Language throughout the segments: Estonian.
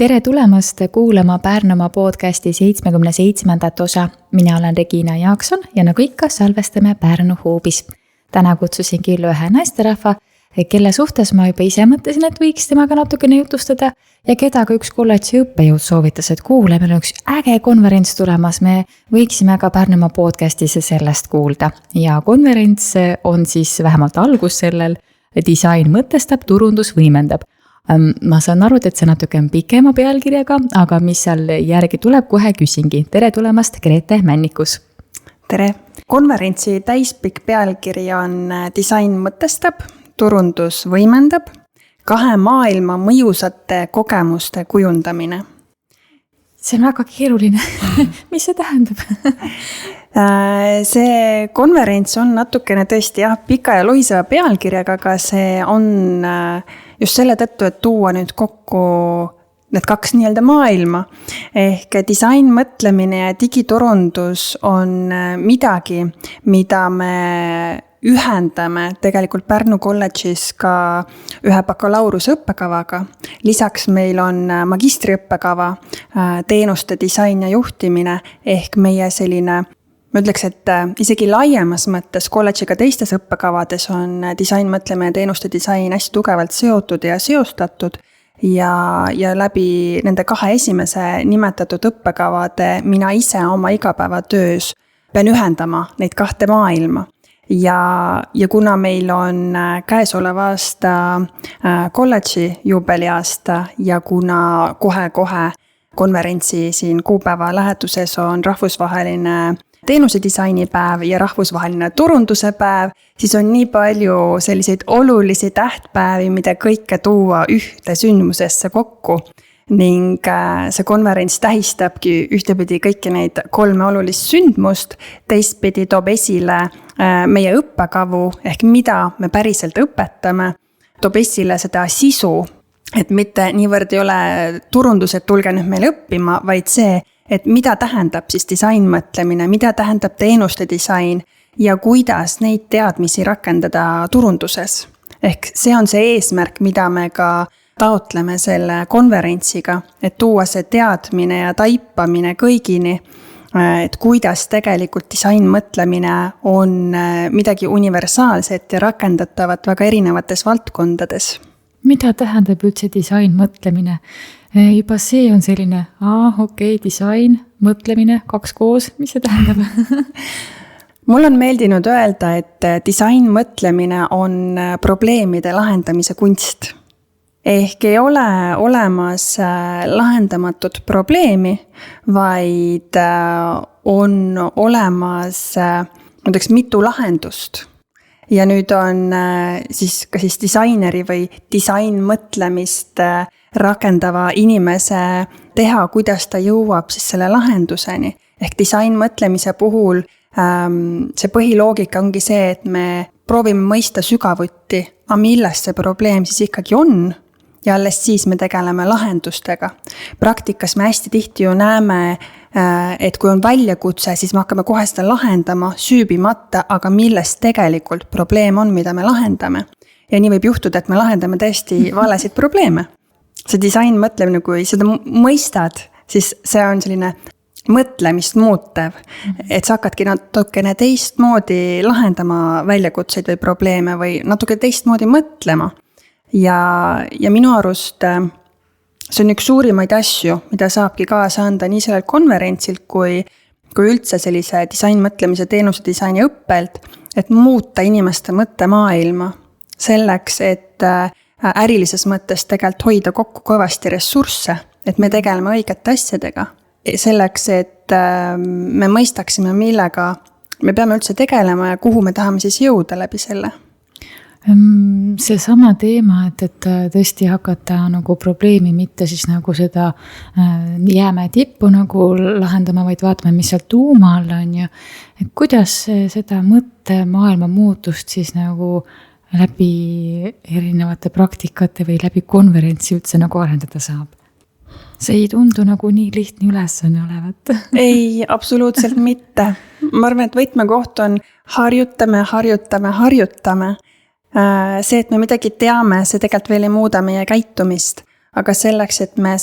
Tere tulemast kuulama Pärnumaa podcasti 77. osa. Mina olen Regina Jaakson ja nagu ikka salvestame Pärnu hoobis. Täna kutsusin küll ühe naisterahva, kelle suhtes ma juba ise mõtlesin, et võiks temaga natukene jutustada ja keda ka üks kolledži õppejõud soovitas, et kuule, meil on üks äge konverents tulemas, me võiksime ka Pärnumaa podcastis sellest kuulda. Ja konverents on siis vähemalt algus sellel, disain mõtestab, turundus võimendab. Ma saan aru, et see natuke on pikema pealkirjaga, aga mis seal järgi tuleb, kohe küsingi. Tere tulemast, Grete Männikus. Tere! Konverentsi täispikk pealkiri on disain mõtestab, turundus võimendab, kahe maailma mõjusate kogemuste kujundamine. See on väga keeruline. Mis see tähendab? See konverents on natukene tõesti pika ja lohiseva pealkirjaga, aga see on just selle tõttu, et tuua nüüd kokku need kaks nii-öelda maailma. Ehk disain mõtlemine ja digiturundus on midagi, mida me ühendame tegelikult Pärnu kolledžis ka ühe bakalaureuse õppekavaga. Lisaks meil on magistriõppekava teenuste disain ja juhtimine ehk meie selline, ma ütleks, et isegi laiemas mõttes kolledžiga teistes õppekavades on disain mõtlemine ja teenuste disain hästi tugevalt seotud ja seostatud ja läbi nende kahe esimese nimetatud õppekavade mina ise oma igapäevatöös pean ühendama neid kahte maailma. Ja kuna meil on käesoleva aasta kolledži juubeliaasta ja kuna kohe konverentsi siin kuupäeva lähetuses on rahvusvaheline teenuse disainipäev ja rahvusvaheline turunduse päev, siis on nii palju selliseid olulisi tähtpäevi, mida kõike tuua ühte sündmusesse kokku. Ning see konverents tähistabki ühtepidi kõiki neid kolme olulist sündmust, teistpidi toob esile meie õppekavu ehk mida me päriselt õpetame, toob esile seda sisu, et mitte niivõrd ei ole turundus, et tulge nüüd meile õppima, vaid see, et mida tähendab siis disain mõtlemine, mida tähendab teenuste disain ja kuidas neid teadmisi rakendada turunduses. Ehk see on see eesmärk, mida me ka taotleme selle konverentsiga, et tuua see teadmine ja taipamine kõigini, et kuidas tegelikult disain mõtlemine on midagi universaalset ja rakendatavat väga erinevates valdkondades. Mida tähendab üldse disain mõtlemine? Juba see on selline, disain, mõtlemine, kaks koos, mis see tähendab? Mul on meeldinud öelda, et disain mõtlemine on probleemide lahendamise kunst. Ehk ei ole olemas lahendamatut probleemi, vaid on olemas mitu lahendust. Ja nüüd on siis disaineri või disain mõtlemist rakendava inimese teha, kuidas ta jõuab siis selle lahenduseni. Ehk disain mõtlemise puhul see põhiloogika ongi see, et me proovime mõista sügavuti, milles see probleem siis ikkagi on ja alles siis me tegeleme lahendustega. Praktikas me hästi tihti ju näeme, et kui on väljakutse, siis me hakkame kohe seda lahendama, süübimata, aga milles tegelikult probleem on, mida me lahendame. Ja nii võib juhtuda, et me lahendame tõesti valesid probleeme. See disain mõtlemine, kui seda mõistad, siis see on selline mõtlemist muutev, et sa hakkadki natukene teistmoodi lahendama väljakutseid või probleeme või natuke teistmoodi mõtlema. Ja minu arust see on üks suurimaid asju, mida saabki kaasa anda nii sellel konverentsil kui üldse sellise disain mõtlemise teenuse disaini õppelt, et muuta inimeste mõttemaailma selleks, et ärilises mõttes tegelikult hoida kokku kõvasti ressursse, et me tegeleme õigete asjadega. Selleks, et me mõistaksime, millega me peame üldse tegelema ja kuhu me tahame siis jõuda läbi selle. See sama teema, et tõesti hakata nagu probleemi mitte siis nagu seda jääme tippu nagu lahendama, vaid vaatame, mis seal tuumal on ja kuidas seda mõttemaailma muutust siis nagu läbi erinevate praktikate või läbi konverentsi üldse nagu arendada saab. See ei tundu nagu nii lihtne ülesanne olevat. Ei, absoluutselt mitte. Ma arvan, et võtmekoht on harjutame. See, et me midagi teame, see tegelikult veel ei muuda meie käitumist, aga selleks, et me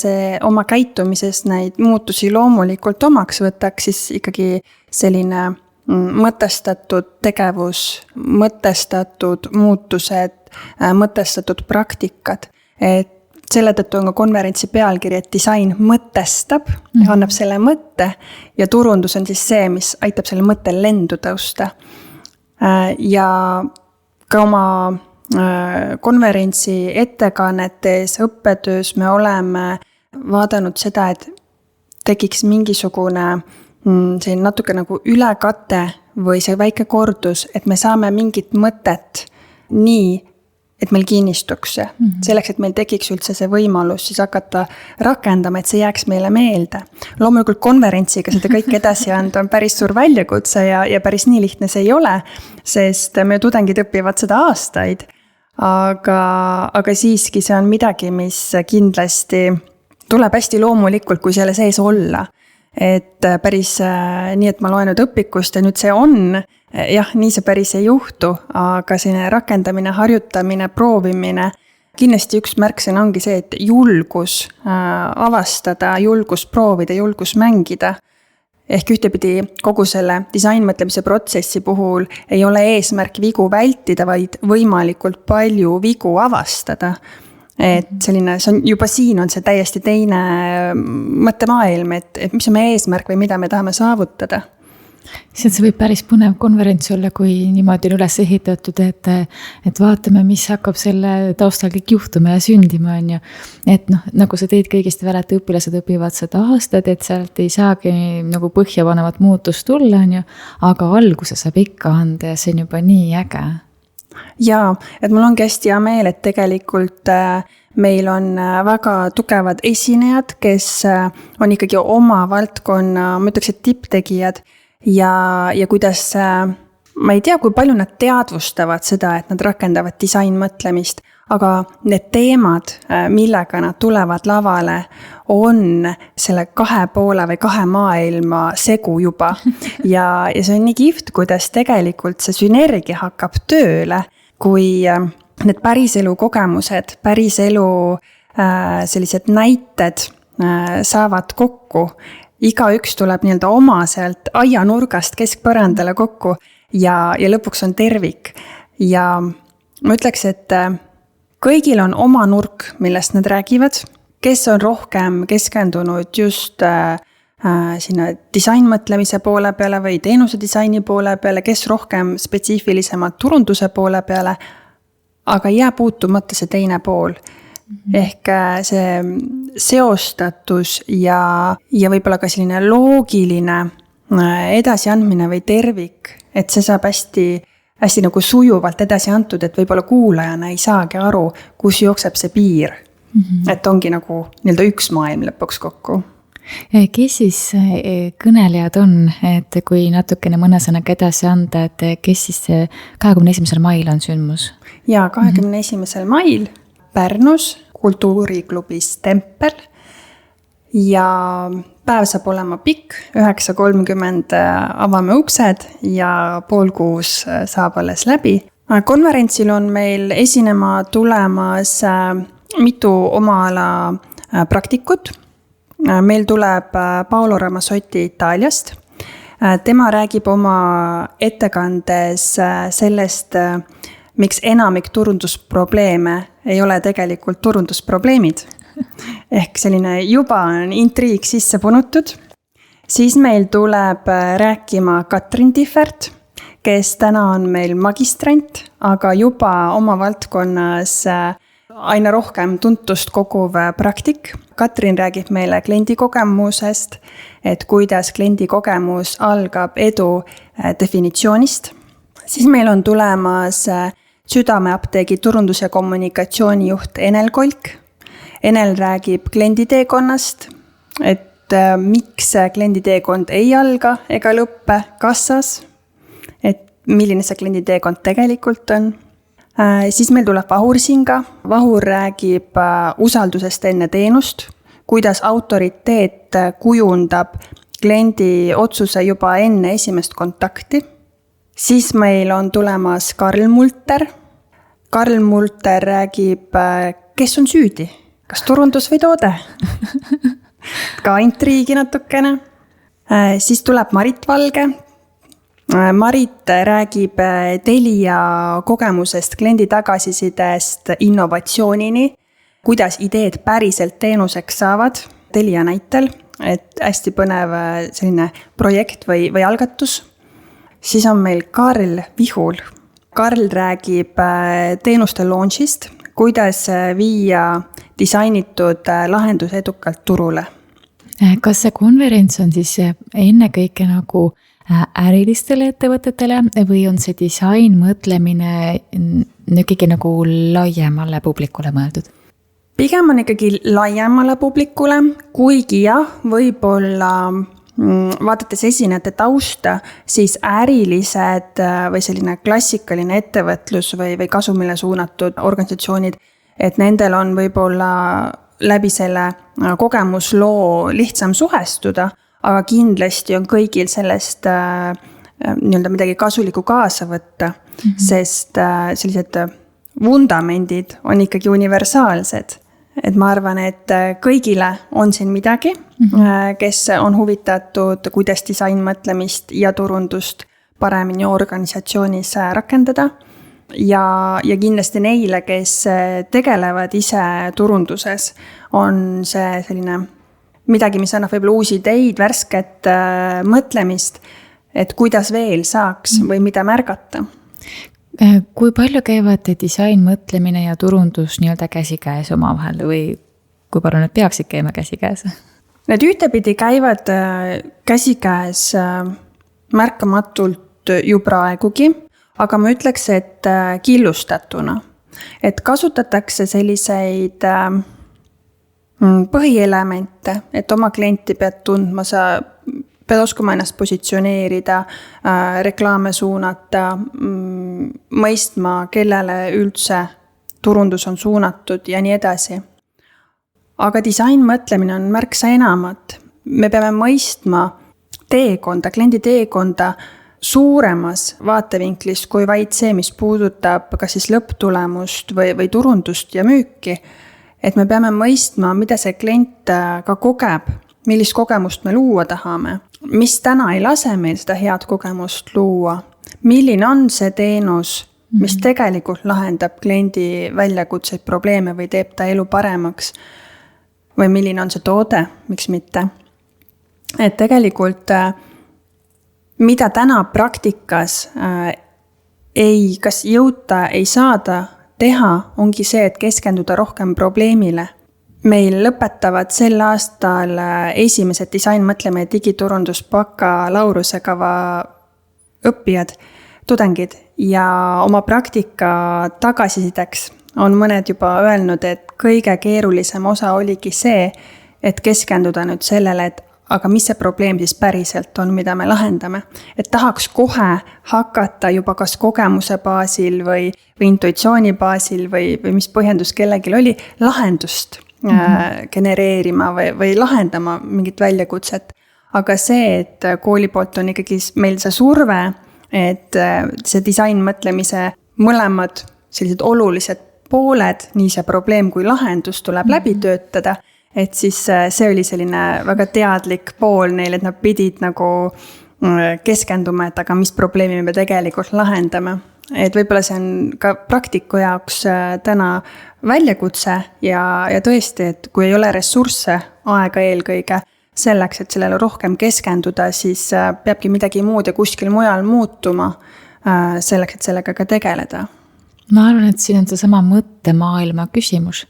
oma käitumises neid muutusi loomulikult omaks võtaks, siis ikkagi selline mõtestatud tegevus, mõtestatud muutused, mõtestatud praktikad. Et selle tõttu on ka konverentsi pealkiri, et disain mõtestab, annab selle mõtte ja turundus on siis see, mis aitab selle mõttel lendu tõusta. Ja ka oma konverentsi ettekannetes, õppetöös me oleme vaadanud seda, et tekiks mingisugune selline natuke nagu ülekate või see väike kordus, et me saame mingit mõtet nii, et meil kinnistuks see. Selleks, et meil tekiks üldse see võimalus siis hakata rakendama, et see jääks meile meelde. Loomulikult konverentsiga seda kõik edasi anda on päris suur väljakutse ja päris nii lihtne see ei ole, sest meie tudengid õpivad seda aastaid. Aga siiski see on midagi, mis kindlasti tuleb hästi loomulikult, kui selle sees olla. Et päris nii, et ma loen nüüd õpikust ja nüüd see on, jah, nii see päris ei juhtu, aga selline rakendamine, harjutamine, proovimine, kindlasti üks märksõna ongi see, et julgus avastada, julgus proovida, julgus mängida. Ehk ühtepidi kogu selle disainmõtlemise protsessi puhul ei ole eesmärk vigu vältida, vaid võimalikult palju vigu avastada. Et selline, juba siin on see täiesti teine mõttemaailm, et mis on meie eesmärk või mida me tahame saavutada. See võib päris põnev konverents olla, kui niimoodi on üles ehitatud, et vaatame, mis hakkab selle taustal kõik juhtuma ja sündima on ju. Et nagu sa teed kõigist veel, et õpilased õpivad seda aastat, et sealt ei saagi nagu põhjapanevat muutust tulla on ju, aga alguse saab ikka anda ja see on juba nii äge. Jaa, et mul ongi hästi hea meel, et tegelikult meil on väga tugevad esinejad, kes on ikkagi oma valdkonna, ma ütleks, et tipptegijad ja kuidas, ma ei tea, kui palju nad teadvustavad seda, et nad rakendavad disainmõtlemist, aga need teemad, millega nad tulevad lavale, on selle 2 poole või 2 maailma segu juba. Ja see on nii kihvt, kuidas tegelikult see sünergia hakkab tööle, kui need päriselu kogemused, päriselu sellised näited saavad kokku. Igaüks tuleb nii-öelda oma sealt aianurgast keskpõrandale kokku ja lõpuks on tervik. Ja ma ütleks, et kõigil on oma nurk, millest nad räägivad, kes on rohkem keskendunud just sinna disainmõtlemise poole peale või teenuse disaini poole peale, kes rohkem spetsiifilisemalt turunduse poole peale, aga jää puutumata see teine pool. Ehk see seostatus ja võib-olla ka selline loogiline edasiandmine või tervik, et see saab hästi nagu sujuvalt edasi antud, et võib-olla kuulajana ei saagi aru, kus jookseb see piir. Et ongi nagu nii-öelda üks maailm lõpuks kokku. Kes siis kõnelejad on, et kui natukene mõne sõnaga edasi anda, et kes siis 21. mail on sündmus? Ja 21. mail Pärnus kultuuriklubis Tempel ja päev saab olema pikk, 9:30 avame uksed ja 5:30 saab alles läbi. Konverentsil on meil esinema tulemas mitu oma ala praktikut. Meil tuleb Paolo Ramazzotti Itaaliast. Tema räägib oma ettekandes sellest, miks enamik turundusprobleeme ei ole tegelikult turundusprobleemid. Ehk selline juba on intriig sisse punutud. Siis meil tuleb rääkima Katrin Tihvert, kes täna on meil magistrant, aga juba oma valdkonnas aina rohkem tuntust koguv praktik. Katrin räägib meile kliendikogemusest, et kuidas kliendikogemus algab edu definitsioonist. Siis meil on tulemas Südameapteegi turundus- ja kommunikatsioonijuht Enel Kolk. Enel räägib klienditeekonnast, et miks klienditeekond ei alga ega lõppe kassas, et milline see klienditeekond tegelikult on. Siis meil tuleb Vahur Singa. Vahur räägib usaldusest enne teenust, kuidas autoriteet kujundab kliendi otsuse juba enne esimest kontakti. Siis meil on tulemas Karl Multer. Karl Multer räägib, kes on süüdi. kas turundus või toode? Ka intriigi natukene. Siis tuleb Marit Valge. Marit räägib Telia kogemusest, kliendi tagasisidest innovatsioonini, kuidas ideed päriselt teenuseks saavad Telia näitel, et hästi põnev selline projekt või algatus. Siis on meil Karl Vihul. Karl räägib teenuste launchist, kuidas viia disainitud lahendus edukalt turule. Kas see konverents on siis ennekõike nagu ärilistele ettevõtetele või on see disain mõtlemine ikkagi nagu laiemale publikule mõeldud? Pigem on ikkagi laiemale publikule, kuigi jah, võib-olla vaadates esinejate tausta, siis ärilised või selline klassikaline ettevõtlus või kasumile suunatud organisatsioonid, et nendel on võib-olla läbi selle kogemusloo lihtsam suhestuda, aga kindlasti on kõigil sellest nii-öelda midagi kasulikku kaasa võtta, sest sellised vundamendid on ikkagi universaalsed. Et ma arvan, et kõigile on siin midagi, kes on huvitatud, kuidas disainmõtlemist ja turundust paremini organisatsioonis rakendada. Ja kindlasti neile, kes tegelevad ise turunduses, on see selline midagi, mis annab võib-olla uusi ideid, värsket mõtlemist, et kuidas veel saaks või mida märgata. Kui palju käivad disain, mõtlemine ja turundus nii-öelda käsikäes omavahel või kui palju need peaksid käima käsikäes? Need ühtepidi käivad käsikäes märkamatult ju praegugi, aga ma ütleks, et killustatuna. Et kasutatakse selliseid põhielemente, et oma klienti pead tundma, sa pead oskama ennast positsioneerida, reklaame suunata, mõistma, kellele üldse turundus on suunatud ja nii edasi. Aga disain mõtlemine on märksa enamat. Me peame mõistma teekonda, kliendi teekonda suuremas vaatevinklis kui vaid see, mis puudutab kas siis lõpptulemust või turundust ja müüki. Et me peame mõistma, mida see klient ka kogeb, millist kogemust me luua tahame, mis täna ei lase meil seda head kogemust luua, milline on see teenus, mis tegelikult lahendab kliendi väljakutseid, probleeme või teeb ta elu paremaks, või milline on see toode, miks mitte. Et tegelikult, mida täna praktikas ei kas jõuta, ei saada teha, ongi see, et keskenduda rohkem probleemile. Meil lõpetavad sel aastal esimesed disainmõtleme ja digiturundus bakalaureusekava õppijad, tudengid ja oma praktika tagasisideks on mõned juba öelnud, et kõige keerulisem osa oligi see, et keskenduda nüüd sellele, et aga mis see probleem siis päriselt on, mida me lahendame. Et tahaks kohe hakata juba kas kogemuse baasil või intuitsiooni baasil või mis põhjendus kellelgi oli, lahendust genereerima või lahendama mingit väljakutset. Aga see, et kooli poolt on ikkagi meil see surve, et see disainmõtlemise mõlemad sellised olulised pooled, nii see probleem kui lahendus tuleb läbi töötada, et siis see oli selline väga teadlik pool neil, et nad pidid nagu keskenduma, et aga mis probleemi me tegelikult lahendame. Et võib-olla see on ka praktiku jaoks täna väljakutse ja tõesti, et kui ei ole ressursse aega eelkõige selleks, et sellele rohkem keskenduda, siis peabki midagi muud ja kuskil mujal muutuma selleks, et sellega ka tegeleda. Ma arvan, et siin on see sama mõttemaailma küsimus,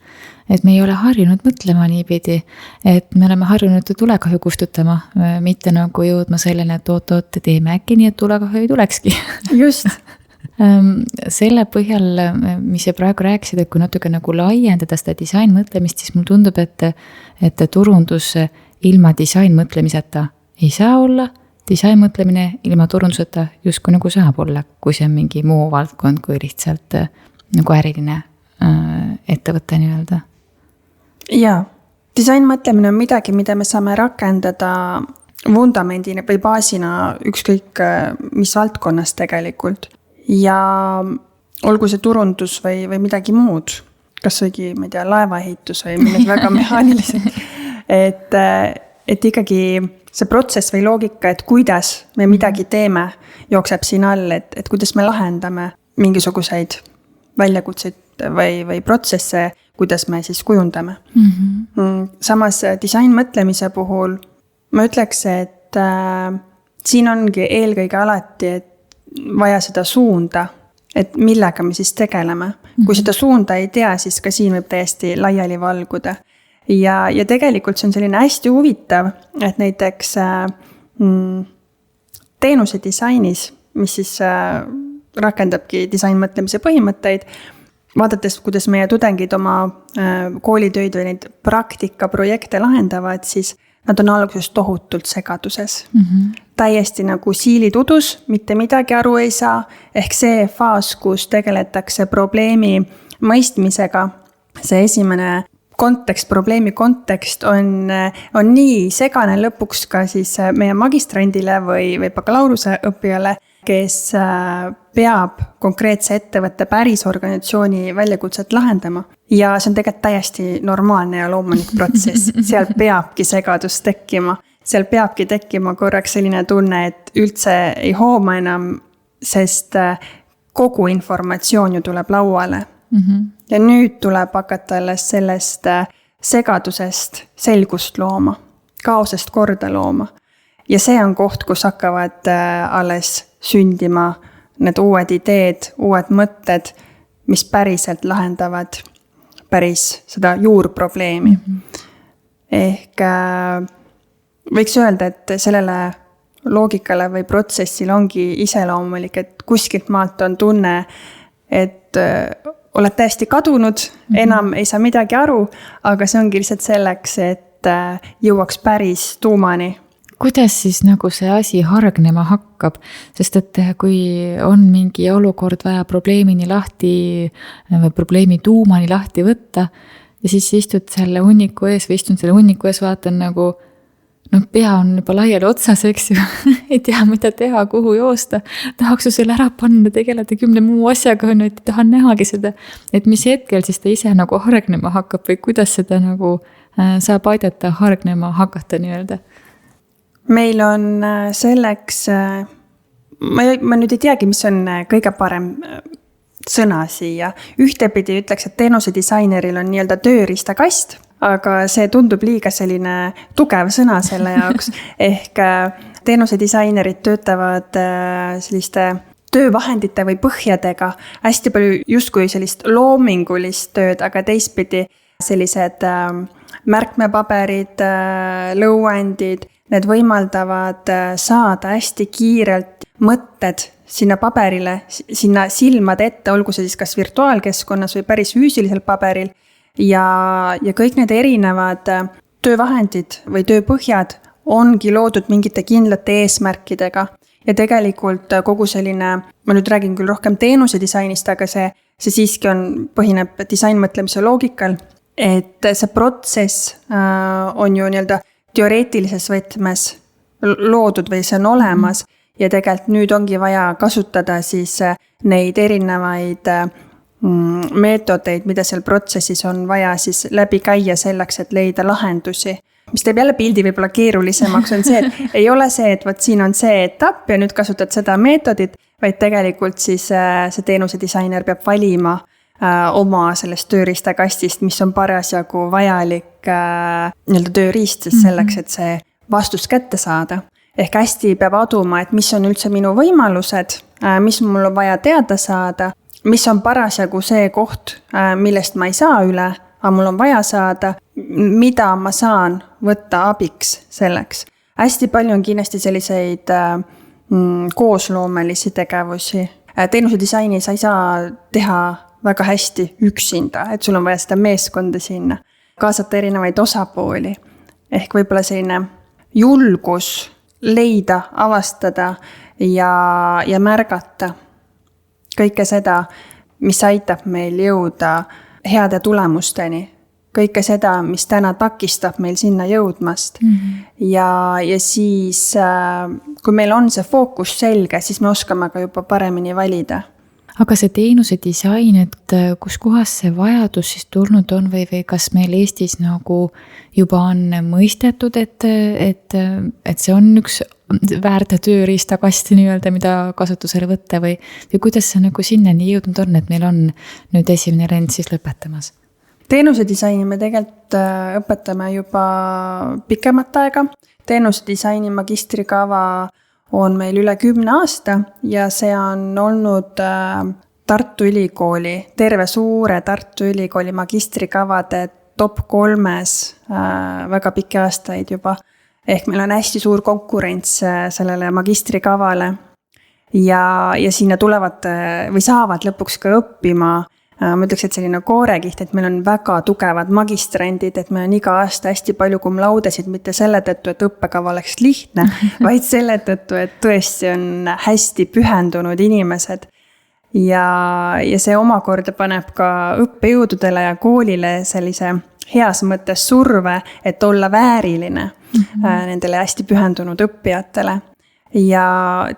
et me ei ole harjunud mõtlema niipidi, et me oleme harjunud tulekahju kustutama, mitte nagu jõudma selleni, et oot, teeme äkki nii, et tulekahju ei tulekski. Just. Selle põhjal, mis sa praegu rääkisid, et kui natuke nagu laiendada seda disainmõtlemist, siis mul tundub, et turundus ilma disainmõtlemiseta ei saa olla, disainmõtlemine ilma turunduseta justkui nagu saab olla, kui see on mingi muu valdkond kui lihtsalt nagu äriline ettevõte nii-öelda. Jaa, disainmõtlemine on midagi, mida me saame rakendada vundamendina või baasina ükskõik mis valdkonnas tegelikult. Ja olgu see turundus või midagi muud. kas võigi, ma ei tea, laevaehitus või millegi väga mehaanilised. Et ikkagi see protsess või loogika, et kuidas me midagi teeme, jookseb siin all, et kuidas me lahendame mingisuguseid väljakutseid või protsesse, kuidas me siis kujundame. Samas disainmõtlemise puhul ma ütleks, et siin ongi eelkõige alati, et vaja seda suunda, et millega me siis tegeleme. Kui seda suunda ei tea, siis ka siin võib täiesti laiali valguda. Ja tegelikult see on selline hästi huvitav, et näiteks teenuse disainis, mis siis rakendabki disainmõtlemise põhimõtteid, vaadates, kuidas meie tudengid oma koolitöid või neid praktikaprojekte lahendavad, siis nad on alguses tohutult segaduses. Täiesti nagu siilid udus, mitte midagi aru ei saa, ehk see faas, kus tegeletakse probleemi mõistmisega, see esimene probleemi kontekst on nii segane lõpuks ka siis meie magistrandile või bakalaureuse õppijale, kes peab konkreetse ettevõtte päris organisatsiooni väljakutset lahendama. Ja see on tegelikult täiesti normaalne ja loomulik protsess. Seal peabki segadus tekkima. Seal peabki tekkima korraks selline tunne, et üldse ei hooma enam, sest kogu informatsioon ju tuleb lauale. Ja nüüd tuleb hakata sellest segadusest selgust looma, kaosest korda looma. Ja see on koht, kus hakkavad alles sündima need uued ideed, uued mõtted, mis päriselt lahendavad päris seda juurprobleemi. Ehk võiks öelda, et sellele loogikale või protsessile ongi iseloomulik, et kuskilt maalt on tunne, et oled täiesti kadunud, enam ei saa midagi aru, aga see ongi lihtsalt selleks, et jõuaks päris tuumani. Kuidas siis nagu see asi hargnema hakkab? Sest et kui on mingi olukord vaja probleemini lahti või probleemi tuumani lahti võtta ja siis istud selle hunniku ees või istun selle hunniku ees, vaatan nagu pea on juba laiali otsas, eks ju, ei tea, mida teha, kuhu joosta, tahaks ju selle ära panna, tegeleda 10 muu asjaga, et tahan nähagi seda, et mis hetkel siis ta ise nagu hargnema hakkab või kuidas seda nagu saab aidata hargnema hakata nii-öelda? Meil on selleks, ma nüüd ei teagi, mis on kõige parem sõna siia. Ühtepidi ütleks, et teenuse disaineril on nii-öelda tööriistakast, aga see tundub liiga selline tugev sõna selle jaoks. Ehk teenuse disainerid töötavad selliste töövahendite või põhjadega, hästi palju justkui sellist loomingulist tööd, aga teistpidi sellised märkmepaberid, lõuendid, need võimaldavad saada hästi kiirelt mõtted sinna paberile, sinna silmade ette, olgu see siis kas virtuaalkeskkonnas või päris füüsilisel paberil. Ja kõik need erinevad töövahendid või tööpõhjad ongi loodud mingite kindlate eesmärkidega. Ja tegelikult kogu selline, ma nüüd räägin küll rohkem teenuse disainist, aga see siiski põhineb disainmõtlemise loogikal, et see protsess on ju nii-öelda teoreetilises võtmes loodud või see on olemas ja tegelikult nüüd ongi vaja kasutada siis neid erinevaid meetodeid, mida seal protsessis on vaja siis läbi käia selleks, et leida lahendusi. Mis teeb jälle pildi võib-olla keerulisemaks on see, et ei ole see, et võt siin on see etapp ja nüüd kasutad seda meetodit, vaid tegelikult siis see teenuse disainer peab valima oma sellest tööriistakastist, mis on parasjagu vajalik nii-öelda tööriist selleks, et see vastus kätte saada. Ehk hästi peab aduma, et mis on üldse minu võimalused, mis mul on vaja teada saada, mis on parasjagu see koht, millest ma ei saa üle, aga mul on vaja saada, mida ma saan võtta abiks selleks. Hästi palju on kindlasti selliseid koosloomelisi tegevusi. Teenuse disaini sa ei saa teha väga hästi üksinda, et sul on vaja seda meeskonda sinna, kaasata erinevaid osapooli. Ehk võib-olla selline julgus leida, avastada ja märgata kõike seda, mis aitab meil jõuda heade tulemusteni. Kõike seda, mis täna takistab meil sinna jõudmast. Ja siis, kui meil on see fookus selge, siis me oskame ka juba paremini valida. aga see teenuse disain, et kus kohas see vajadus siis tulnud on või kas meil Eestis nagu juba on mõistetud, et see on üks väärt tööriistakast nii-öelda, mida kasutusele võtta või kuidas see nagu sinnani jõudnud on, et meil on nüüd esimene rend siis lõpetamas? Teenuse disaini me tegelikult õpetame juba pikemat aega. Teenuse disaini magistrikava on meil üle 10 aasta ja see on olnud Tartu Ülikooli, terve suure Tartu Ülikooli magistrikavade top 3-s väga pikki aastaid juba. Ehk meil on hästi suur konkurents sellele magistrikavale ja sinna tulevad või saavad lõpuks ka õppima. Ma ütleks, et selline koorekiht, et meil on väga tugevad magistrandid, et meil on iga aasta hästi palju cum laudesid, mitte selle tõttu, et õppekava oleks lihtne, vaid selle tõttu, et tõesti on hästi pühendunud inimesed. Ja see omakorda paneb ka õppejõududele ja koolile sellise heas mõttes surve, et olla vääriline nendele hästi pühendunud õppijatele. Ja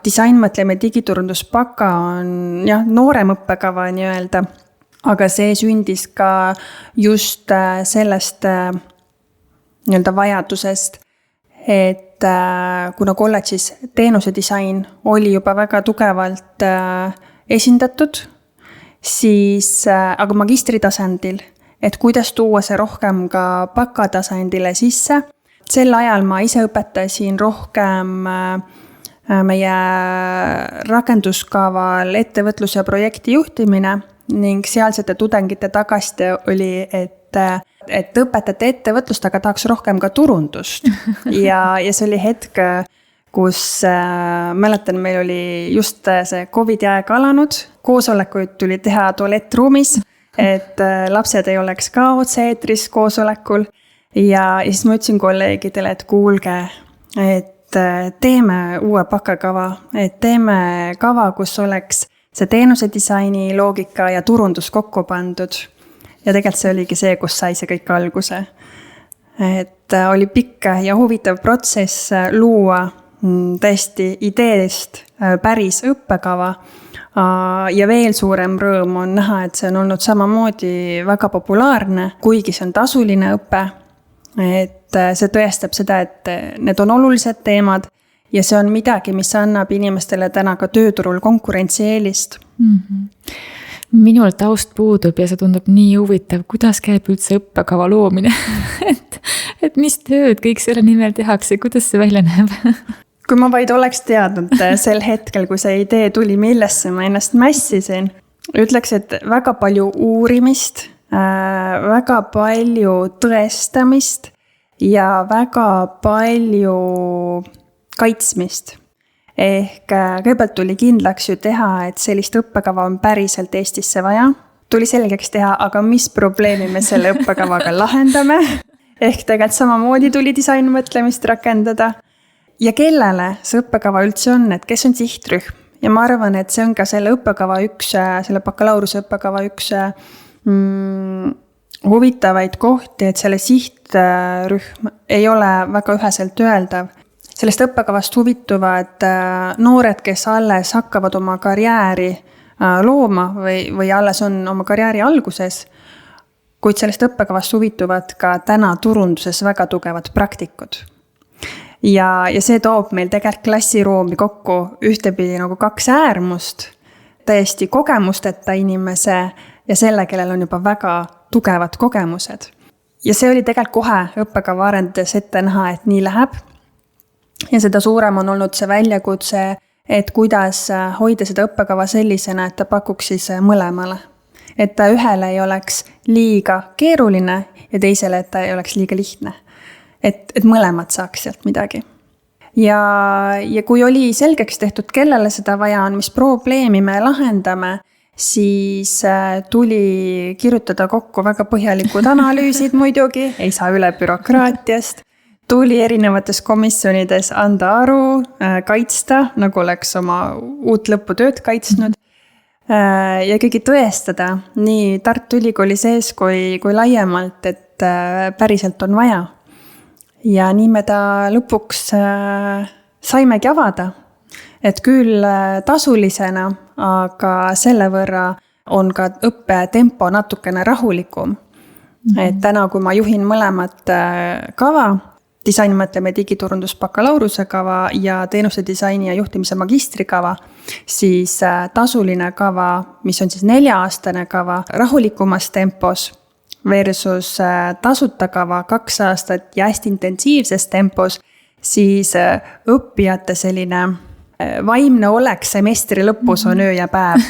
disainmõtleme digiturunduspaka on noorem õppekava nii-öelda, aga see sündis ka just sellest nii-öelda vajadusest, et kuna kolledžis teenuse disain oli juba väga tugevalt esindatud, siis aga magistritasandil, et kuidas tuua see rohkem ka bakatasandile sisse. Sel ajal ma ise õpetasin rohkem meie rakenduskaval ettevõtlus- ja projekti juhtimine ning sealsete tudengite tagasiside oli, et õpetate ettevõtlust, aga tahaks rohkem ka turundust. Ja see oli hetk, kus mäletan, meil oli just see COVID aeg alanud, koosolekuid tuli teha tualettruumis, et lapsed ei oleks ka otse-eetris koosolekul. Ja siis ma ütlesin kolleegidele, et kuulge, et teeme uue pakakava, et teeme kava, kus oleks see teenuse disaini loogika ja turundus kokku pandud. Ja tegelikult see oligi see, kus sai see kõik alguse. Et oli pikk ja huvitav protsess luua tõesti ideest päris õppekava. Ja veel suurem rõõm on näha, et see on olnud samamoodi väga populaarne, kuigi see on tasuline õpe. Et see tõestab seda, et need on olulised teemad, ja see on midagi, mis annab inimestele täna ka tööturul konkurentsieelist. Minul taust puudub ja see tundub nii huvitav, kuidas käib üldse õppekava loomine. et mis tööd kõik selle nimel tehakse, kuidas see välja näeb? Kui ma vaid oleks teadnud sel hetkel, kui see idee tuli, millesse ma ennast mässisin, ütleks, et väga palju uurimist, väga palju tõestamist ja väga palju kaitsmist. Ehk kõigepealt tuli kindlaks ju teha, et sellist õppekava on päriselt Eestisse vaja. Tuli selgeks teha, aga mis probleemi me selle õppekavaga lahendame. Ehk tegelikult samamoodi tuli disainmõtlemist rakendada. Ja kellele see õppekava üldse on, et kes on sihtrühm. Ja ma arvan, et see on ka selle õppekava selle bakalaureuse õppekava üks huvitavaid kohti, et selle sihtrühm ei ole väga üheselt öeldav. Sellest õppekavast huvituvad noored, kes alles hakkavad oma karjääri looma või alles on oma karjääri alguses, kuid sellest õppekavast huvituvad ka täna turunduses väga tugevad praktikud. Ja see toob meil tegelikult klassiruumi kokku ühtepidi nagu kaks äärmust, täiesti kogemusteta inimese ja selle, kellel on juba väga tugevad kogemused. Ja see oli tegelikult kohe õppekava arendades ette näha, et nii läheb. Ja seda suurem on olnud see väljakutse, et kuidas hoida seda õppekava sellisena, et ta pakuks siis mõlemale. Et ta ühele ei oleks liiga keeruline ja teisele, et ta ei oleks liiga lihtne. Et mõlemad saaks sealt midagi. Ja kui oli selgeks tehtud, kellele seda vaja on, mis probleemi me lahendame, siis tuli kirjutada kokku väga põhjalikud analüüsid muidugi, ei saa üle bürokraatiast. Tuli erinevates komisjonides anda aru, kaitsta, nagu oleks oma uut lõputööd kaitsnud ja ikkagi tõestada nii Tartu Ülikooli sees kui laiemalt, et päriselt on vaja. Ja nii me ta lõpuks saimegi avada, et küll tasulisena, aga selle võrra on ka õppetempo natukene rahulikum. Et täna, kui ma juhin mõlemat kava, disainimõtleme digiturundus bakalaureuse kava ja teenuste disaini ja juhtimise magistrikava, siis tasuline kava, mis on siis 4-aastane kava rahulikumas tempos versus tasuta kava 2 aastat ja hästi intensiivses tempos, siis õppijate selline vaimne olek semestri lõpus on öö ja päev.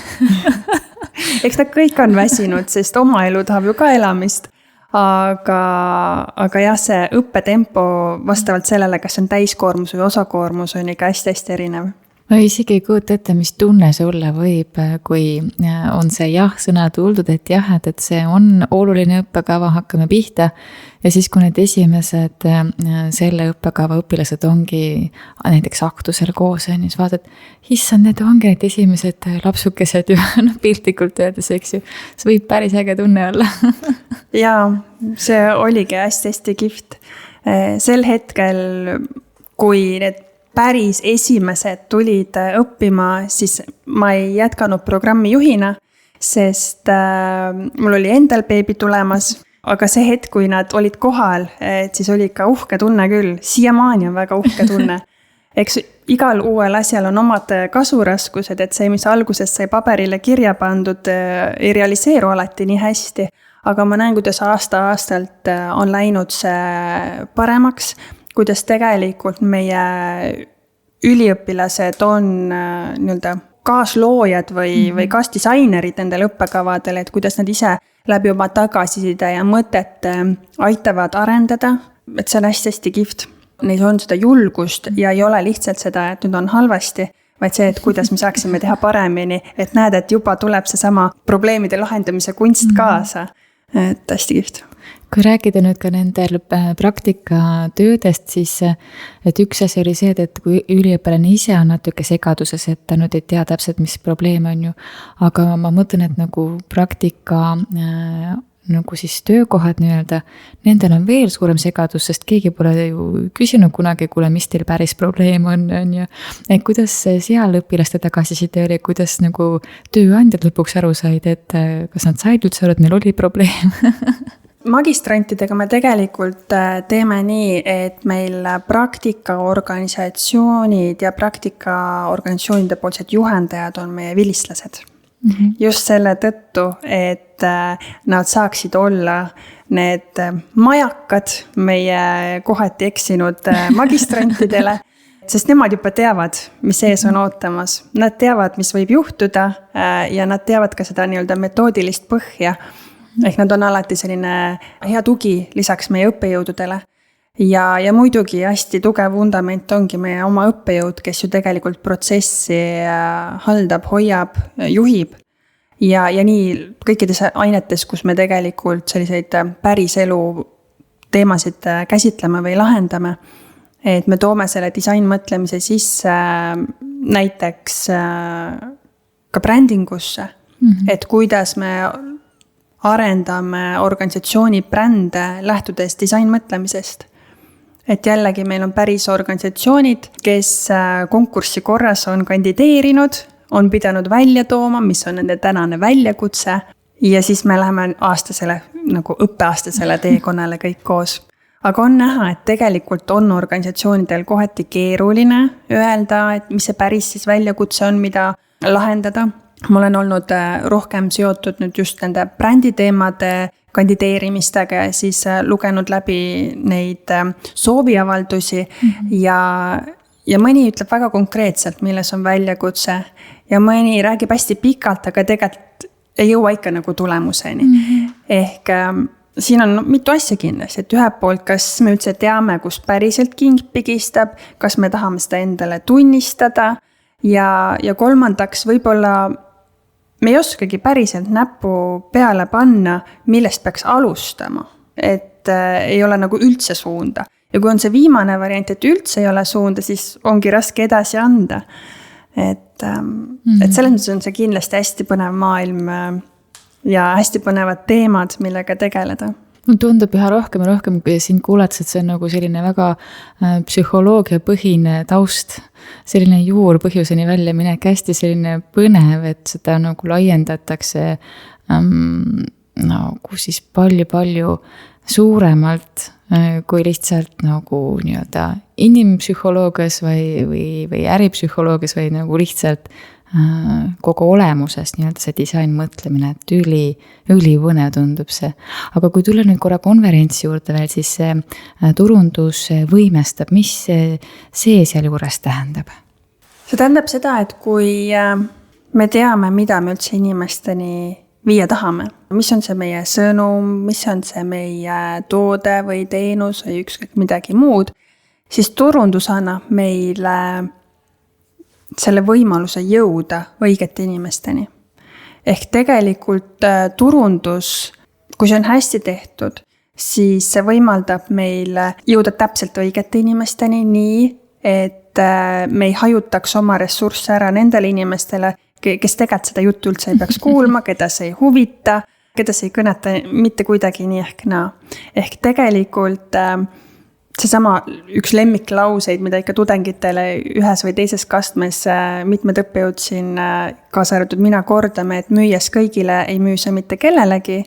Eks nad kõik on väsinud, sest oma elu tahab ju ka elamist. Aga jah, see õppetempo vastavalt sellele, kas on täiskoormus või osakoormus, on ikka hästi erinev. Ma isegi ei kujuta ette, mis tunne sulle võib, kui on see jah-sõna tuldud, et jah, et see on oluline õppekava, hakkame pihta. Ja siis, kui need esimesed selle õppekava õpilased ongi näiteks aktusel koos, siis vaatad, issand, need ongi need esimesed lapsukesed ju piltlikult öeldes, eks ju. See võib päris äge tunne olla. Jaa, see oligi hästi kihvt. Sel hetkel, kui need päris esimesed tulid õppima, siis ma ei jätkanud programmi juhina, sest mul oli endal beebi tulemas, aga see hetk, kui nad olid kohal, siis oli ikka uhke tunne küll. Siiamaani on väga uhke tunne. Eks igal uuel asjal on omad kasuraskused, et see, mis alguses sai paberile kirja pandud, ei realiseeru alati nii hästi. Aga ma näen, kuidas aasta-aastalt on läinud see paremaks, kuidas tegelikult meie üliõpilased on nii-öelda kaasloojad või kaasdisainerid nendel õppekavadel, et kuidas nad ise läbi oma tagasiside ja mõtet aitavad arendada, et see on hästi kihvt. Neis on seda julgust ja ei ole lihtsalt seda, et nüüd on halvasti, vaid see, et kuidas me saaksime teha paremini, et näed, et juba tuleb see sama probleemide lahendamise kunst kaasa. Et hästi kihvt. Kui rääkida nüüd ka nendel praktikatöödest, siis et üks asi oli see, et kui üliõpilane ise on natuke segaduses, et ta nüüd ei tea täpselt, mis probleem on ju, aga ma mõtlen, et nagu praktika nagu siis töökohad nii-öelda, nendel on veel suurem segadus, sest keegi pole ju küsinud kunagi, kuule, mis teil päris probleem on ju. Et kuidas seal õpilaste tagasiside oli, kuidas nagu tööandjad lõpuks aru said, et kas nad said üldse aru, et neil oli probleem? Magistrantidega me tegelikult teeme nii, et meil praktikaorganisatsioonid ja praktikaorganisatsioonide poolsed juhendajad on meie vilistlased. Just selle tõttu, et nad saaksid olla need majakad meie kohati eksinud magistrantidele, sest nemad juba teavad, mis ees on ootamas. Nad teavad, mis võib juhtuda ja nad teavad ka seda nii-öelda metoodilist põhja. Ehk nad on alati selline hea tugi lisaks meie õppejõududele. Ja muidugi hästi tugev vundament ongi meie oma õppejõud, kes ju tegelikult protsessi haldab, hoiab, juhib. Ja nii kõikides ainetes, kus me tegelikult selliseid päris elu teemasid käsitleme või lahendame, et me toome selle disainmõtlemise sisse näiteks ka brändingusse, et kuidas me arendame organisatsiooni brände lähtudes disainmõtlemisest. Et jällegi meil on päris organisatsioonid, kes konkurssi korras on kandideerinud, on pidanud välja tooma, mis on nende tänane väljakutse ja siis me läheme nagu õppeaastasele teekonnale kõik koos. Aga on näha, et tegelikult on organisatsioonidel kohati keeruline öelda, et mis see päris siis väljakutse on, mida lahendada. Ma olen olnud rohkem seotud nüüd just nende bränditeemade kandideerimistega ja siis lugenud läbi neid sooviavaldusi ja mõni ütleb väga konkreetselt, milles on väljakutse ja mõni räägib hästi pikalt, aga tegelikult ei jõua ikka nagu tulemuseni. Ehk siin on mitu asja kindlasti, et ühelt poolt, kas me üldse teame, kus päriselt king pigistab, kas me tahame seda endale tunnistada ja kolmandaks võib-olla me ei oskagi päriselt näppu peale panna, millest peaks alustama, et ei ole nagu üldse suunda. Ja kui on see viimane variant, et üldse ei ole suunda, siis ongi raske edasi anda. Et selles mõttes on see kindlasti hästi põnev maailm ja hästi põnevad teemad, millega tegeleda. Mulle tundub üha rohkem ja rohkem, kui sind kuulates, et see on nagu selline väga psühholoogia põhine taust, selline juurpõhjuseni välja minek, hästi selline põnev, et seda nagu laiendatakse nagu siis palju suuremalt kui lihtsalt nagu nii-öelda inimpsühholoogias või äripsühholoogias või nagu lihtsalt kogu olemuses nii-öelda see disain mõtlemine, et üli põnev tundub see. Aga kui tulla nüüd korra konverentsi juurde veel, siis see turundus võimestab, mis see seal juures tähendab? See tähendab seda, et kui me teame, mida me üldse inimesteni viia tahame, mis on see meie sõnum, mis on see meie toode või teenus või ükskõik midagi muud, siis turundus annab meile selle võimaluse jõuda õigete inimesteni. Ehk tegelikult turundus, kui see on hästi tehtud, siis see võimaldab meil jõuda täpselt õigete inimesteni nii, et me ei hajutaks oma ressursse ära nendele inimestele, kes tegelikult seda juttu üldse ei peaks kuulma, keda see ei huvita, keda see ei kõneta mitte kuidagi nii ehk naa. Ehk tegelikult seesama üks lemmiklauseid, mida ikka tudengitele ühes või teises kastmes mitmed õppejõud siin kaasa arvatud mina kordame, et müües kõigile ei müü sa mitte kellelegi,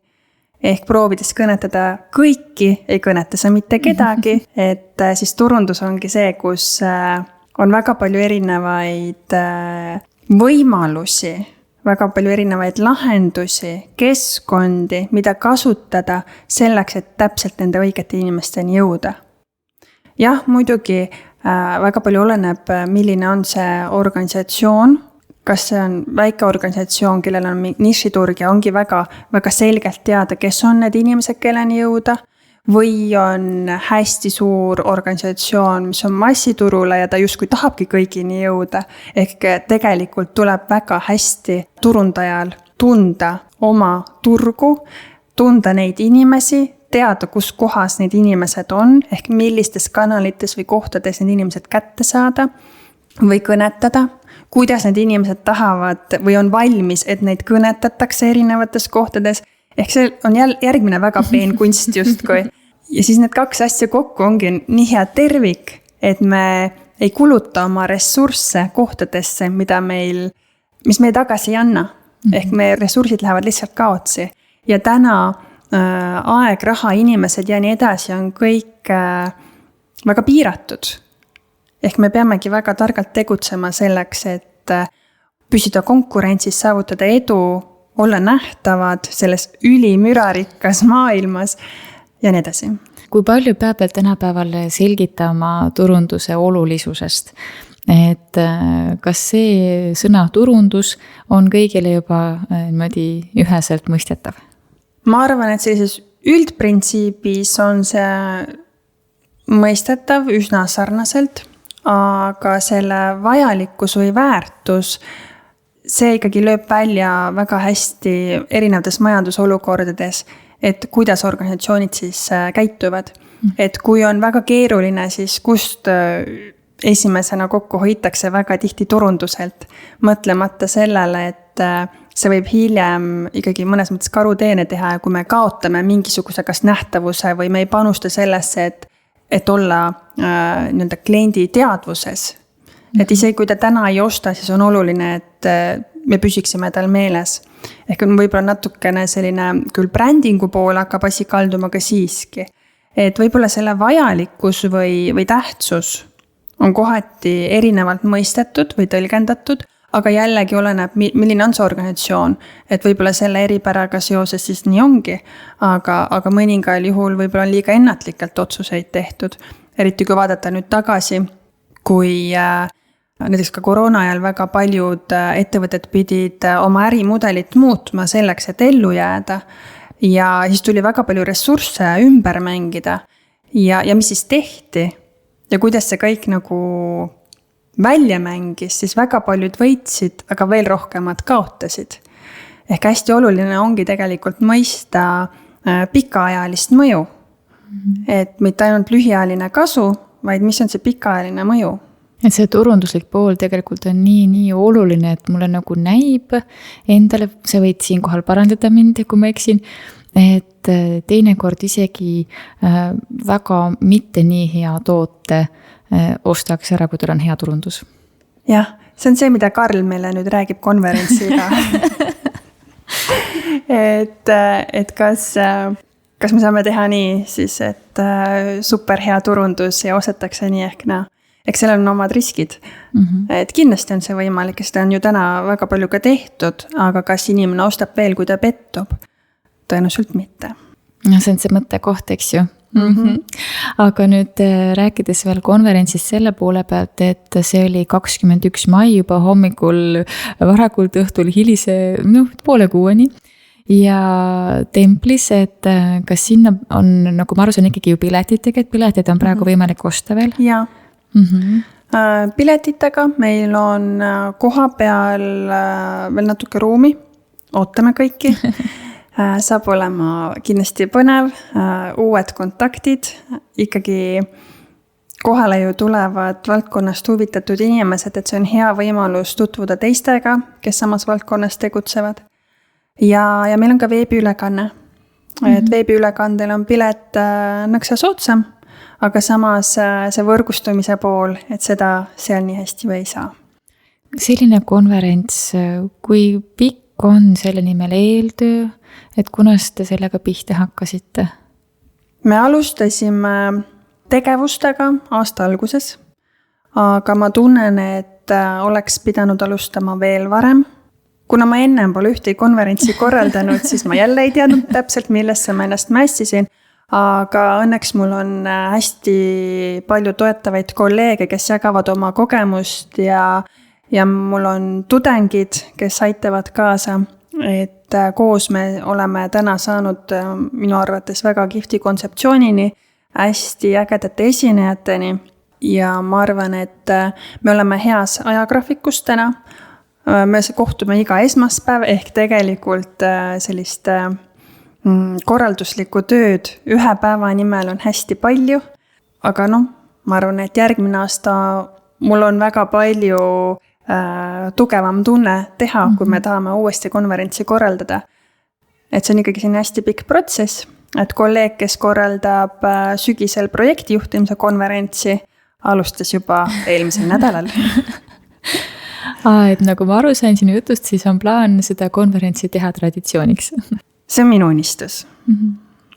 ehk proovides kõnetada kõiki, ei kõneta sa mitte kedagi, et siis turundus ongi see, kus on väga palju erinevaid võimalusi, väga palju erinevaid lahendusi, keskkondi, mida kasutada selleks, et täpselt nende õigete inimesteni jõuda. Jah, muidugi väga palju oleneb, milline on see organisatsioon, kas see on väike organisatsioon, kellel on nišiturg ja ongi väga selgelt teada, kes on need inimesed, kelleni jõuda, või on hästi suur organisatsioon, mis on massiturule ja ta justkui tahabki kõigini jõuda. Ehk tegelikult tuleb väga hästi turundajal tunda oma turgu, tunda neid inimesi, teada, kus kohas need inimesed on, ehk millistes kanalites või kohtades need inimesed kätte saada või kõnetada, kuidas need inimesed tahavad või on valmis, et neid kõnetatakse erinevates kohtades. Ehk see on järgmine väga peen kunst justkui. Ja siis need kaks asja kokku ongi nii hea tervik, et me ei kuluta oma ressursse kohtadesse, mis meie tagasi ei anna. Ehk meie ressursid lähevad lihtsalt kaotsi. Ja täna aeg, raha, inimesed ja nii edasi on kõik väga piiratud. Ehk me peamegi väga targalt tegutsema selleks, et püsida konkurentsis, saavutada edu, olla nähtavad selles ülimürarikkas maailmas ja nii edasi. Kui palju peab veel tänapäeval selgitama turunduse olulisusest? Et kas see sõna turundus on kõigile juba üheselt mõistetav? Ma arvan, et sellises üldprintsiibis on see mõistetav üsna sarnaselt, aga selle vajalikkus või väärtus, see ikkagi lööb välja väga hästi erinevates majandusolukordades, et kuidas organisatsioonid siis käituvad. Et kui on väga keeruline, siis kust esimesena kokku hoitakse väga tihti turunduselt, mõtlemata sellele, et see võib hiljem ikkagi mõnes mõttes karuteene teha ja kui me kaotame mingisuguse kas nähtavuse või me ei panusta sellesse, et olla nii-öelda kliendi teadvuses. Et isegi kui ta täna ei osta, siis on oluline, et me püsiksime tal meeles. Ehk on võib-olla natukene selline küll brändingu pool hakkab asi kalduma ka siiski. Et võib-olla selle vajalikkus või tähtsus on kohati erinevalt mõistetud või tõlgendatud, aga jällegi oleneb, milline on see organisatsioon, et võib-olla selle eripäraga seoses siis nii ongi, aga mõningal juhul võib-olla on liiga ennatlikelt otsuseid tehtud. Eriti kui vaadata nüüd tagasi, kui näiteks ka koroona ajal väga paljud ettevõtted pidid oma ärimudelit muutma selleks, et ellu jääda ja siis tuli väga palju ressursse ümber mängida ja mis siis tehti ja kuidas see kõik nagu välja mängis, siis väga paljud võitsid, aga veel rohkemad kaotasid. Ehk hästi oluline ongi tegelikult mõista pikaajalist mõju. Et mitte ainult lühiajaline kasu, vaid mis on see pikaajaline mõju. Et see turunduslik pool tegelikult on nii oluline, et mulle nagu näib endale, sa võid siinkohal parandada mind, kui ma eksin, et teinekord isegi väga mitte nii hea toote ostaks ära, kui tal on hea turundus. Jah, see on see, mida Karl meile nüüd räägib konverentsiga. et kas me saame teha nii siis, et super hea turundus ja ostetakse nii ehk naa. Eks sellel on omad riskid. Et kindlasti on see võimalik, ja seda on ju täna väga palju ka tehtud, aga kas inimene ostab veel, kui ta pettub? Tõenäoliselt mitte. No see on see mõttekoht, eks ju. Aga nüüd rääkides veel konverentsist selle poole pealt, et see oli 21. mai juba hommikul, varakult õhtul hilise, poole kuueni. Ja templis, et kas sinna on, nagu ma aru saan, ikkagi ju piletitega, et piletid on praegu võimalik osta veel? Jaa. Piletitega meil on koha peal veel natuke ruumi, ootame kõiki. Saab olema kindlasti põnev, uued kontaktid, ikkagi kohale ju tulevad valdkonnast huvitatud inimesed, et see on hea võimalus tutvuda teistega, kes samas valdkonnas tegutsevad. Ja meil on ka veebiülekanne, et veebiülekandel on pilet nõksa soodsam, aga samas see võrgustumise pool, et seda seal nii hästi või ei saa. Selline konverents, kui pikk on selle nimel eeltöö, et kunas te sellega pihta hakkasite? Me alustasime tegevustega aasta alguses, aga ma tunnen, et oleks pidanud alustama veel varem. Kuna ma ennem pole ühte konverentsi korraldanud, siis ma jälle ei teadnud täpselt, millesse ma ennast mässisin, aga õnneks mul on hästi palju toetavaid kolleege, kes jagavad oma kogemust ja mul on tudengid, kes aitavad kaasa, et koos me oleme täna saanud minu arvates väga kihvti kontseptsioonini, hästi ägedate esinejateni ja ma arvan, et me oleme heas ajagraafikus täna. Me kohtume iga esmaspäev ehk tegelikult sellist korralduslikku tööd ühe päeva nimel on hästi palju, aga ma arvan, et järgmine aasta mul on väga palju tugevam tunne teha, kui me tahame uuesti konverentsi korraldada. Et see on ikkagi selline hästi pikk protsess, et kolleeg, kes korraldab sügisel projektijuhtimise konverentsi, alustas juba eelmisel nädalal. Et nagu ma aru sain sinu jutust, siis on plaan seda konverentsi teha traditsiooniks. See on minu unistus.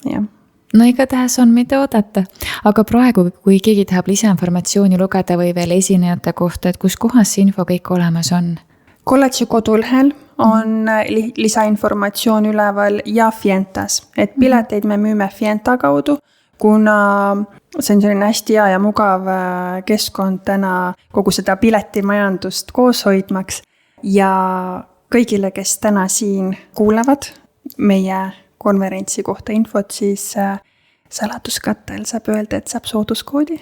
Jah. No igatahes on mida oodata. Aga praegu, kui keegi tahab lisainformatsiooni lugeda või veel esinejate kohta, et kus kohas see info kõik olemas on? Kolledži kodulehel on lisainformatsioon üleval ja Fientas. Et pileteid me müüme Fienta kaudu, kuna see on selline hästi hea ja mugav keskkond täna kogu seda piletimajandust koos hoidmaks. Ja kõigile, kes täna siin kuulevad meie konverentsi kohta infot, siis saladuskattel saab öelda, et saab sooduskoodi.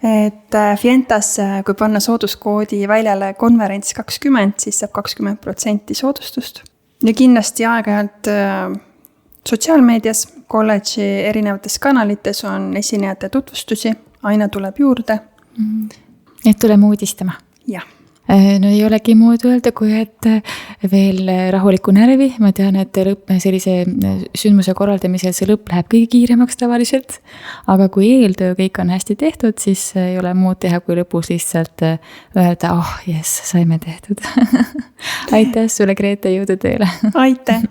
Et Fientas, kui panna sooduskoodi väljale konverents 20, siis saab 20% soodustust. Ja kindlasti aeg-ajalt sotsiaalmeedias, kolledži erinevates kanalites on esinejate tutvustusi, aina tuleb juurde. Et tuleme uudistama. Jah. No ei olegi muud öelda, kui et veel rahulikku närvi. Ma tean, et sellise sündmuse korraldamisel see lõpp läheb kõige kiiremaks tavaliselt. Aga kui eeltöö kõik on hästi tehtud, siis ei ole muud teha, kui lõpus lihtsalt öelda, saime tehtud. Aitäh sulle, Grete, jõudu tööle. Aitäh!